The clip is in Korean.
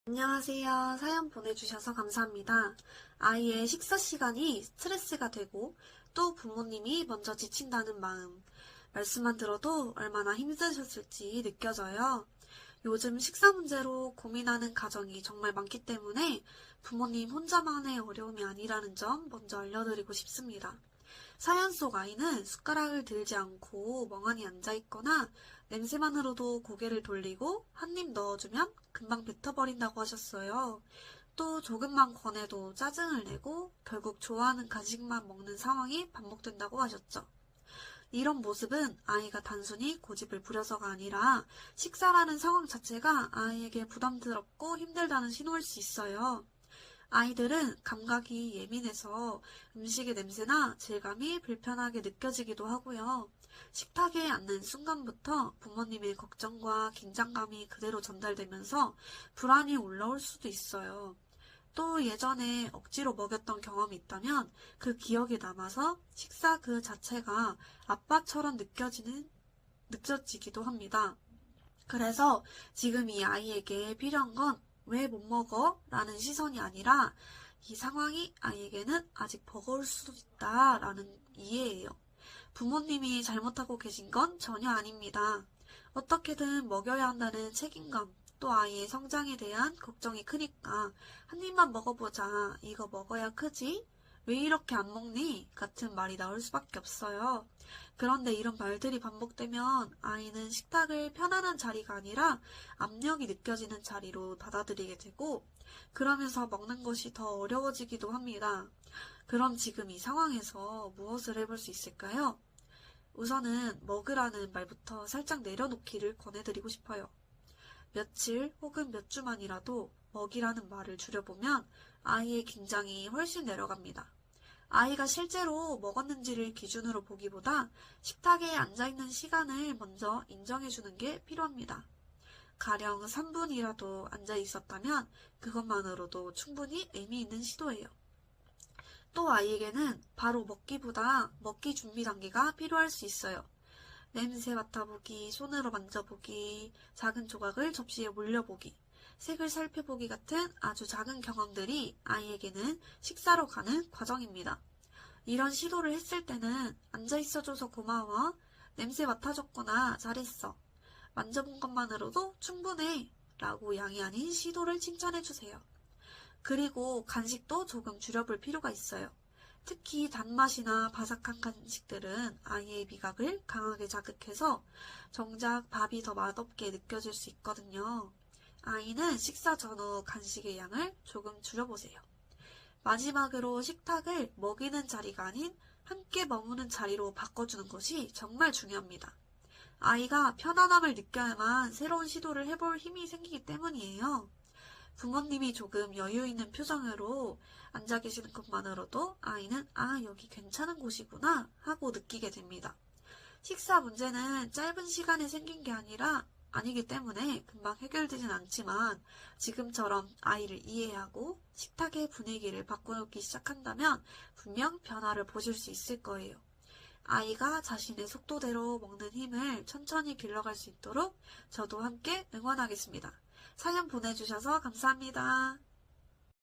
안녕하세요. 사연 보내주셔서 감사합니다. 아이의 식사 시간이 스트레스가 되고 또 부모님이 먼저 지친다는 마음. 말씀만 들어도 얼마나 힘드셨을지 느껴져요. 요즘 식사 문제로 고민하는 가정이 정말 많기 때문에 부모님 혼자만의 어려움이 아니라는 점 먼저 알려드리고 싶습니다. 사연 속 아이는 숟가락을 들지 않고 멍하니 앉아있거나 냄새만으로도 고개를 돌리고 한 입 넣어주면 금방 뱉어버린다고 하셨어요. 또 조금만 권해도 짜증을 내고 결국 좋아하는 간식만 먹는 상황이 반복된다고 하셨죠. 이런 모습은 아이가 단순히 고집을 부려서가 아니라 식사라는 상황 자체가 아이에게 부담스럽고 힘들다는 신호일 수 있어요. 아이들은 감각이 예민해서 음식의 냄새나 질감이 불편하게 느껴지기도 하고요. 식탁에 앉는 순간부터 부모님의 걱정과 긴장감이 그대로 전달되면서 불안이 올라올 수도 있어요. 또 예전에 억지로 먹였던 경험이 있다면 그 기억이 남아서 식사 그 자체가 압박처럼 느껴지기도 합니다. 그래서 지금 이 아이에게 필요한 건 왜 못 먹어? 라는 시선이 아니라 이 상황이 아이에게는 아직 버거울 수도 있다 라는 이해예요. 부모님이 잘못하고 계신 건 전혀 아닙니다. 어떻게든 먹여야 한다는 책임감, 또 아이의 성장에 대한 걱정이 크니까 한 입만 먹어보자. 이거 먹어야 크지? 왜 이렇게 안 먹니? 같은 말이 나올 수밖에 없어요. 그런데 이런 말들이 반복되면 아이는 식탁을 편안한 자리가 아니라 압력이 느껴지는 자리로 받아들이게 되고 그러면서 먹는 것이 더 어려워지기도 합니다. 그럼 지금 이 상황에서 무엇을 해볼 수 있을까요? 우선은 먹으라는 말부터 살짝 내려놓기를 권해드리고 싶어요. 며칠 혹은 몇 주만이라도 먹이라는 말을 줄여보면 아이의 긴장이 훨씬 내려갑니다. 아이가 실제로 먹었는지를 기준으로 보기보다 식탁에 앉아있는 시간을 먼저 인정해주는 게 필요합니다. 가령 3분이라도 앉아있었다면 그것만으로도 충분히 의미 있는 시도예요. 또 아이에게는 바로 먹기보다 먹기 준비 단계가 필요할 수 있어요. 냄새 맡아보기, 손으로 만져보기, 작은 조각을 접시에 몰려보기, 색을 살펴보기 같은 아주 작은 경험들이 아이에게는 식사로 가는 과정입니다. 이런 시도를 했을 때는 앉아있어줘서 고마워, 냄새 맡아줬구나, 잘했어, 만져본 것만으로도 충분해 라고 양이 아닌 시도를 칭찬해주세요. 그리고 간식도 조금 줄여볼 필요가 있어요. 특히 단맛이나 바삭한 간식들은 아이의 미각을 강하게 자극해서 정작 밥이 더 맛없게 느껴질 수 있거든요. 아이는 식사 전후 간식의 양을 조금 줄여보세요. 마지막으로 식탁을 먹이는 자리가 아닌 함께 머무는 자리로 바꿔주는 것이 정말 중요합니다. 아이가 편안함을 느껴야만 새로운 시도를 해볼 힘이 생기기 때문이에요. 부모님이 조금 여유 있는 표정으로 앉아 계시는 것만으로도 아이는 여기 괜찮은 곳이구나 하고 느끼게 됩니다. 식사 문제는 짧은 시간에 생긴 게 아니기 때문에 금방 해결되진 않지만 지금처럼 아이를 이해하고 식탁의 분위기를 바꿔놓기 시작한다면 분명 변화를 보실 수 있을 거예요. 아이가 자신의 속도대로 먹는 힘을 천천히 길러갈 수 있도록 저도 함께 응원하겠습니다. 사연 보내주셔서 감사합니다.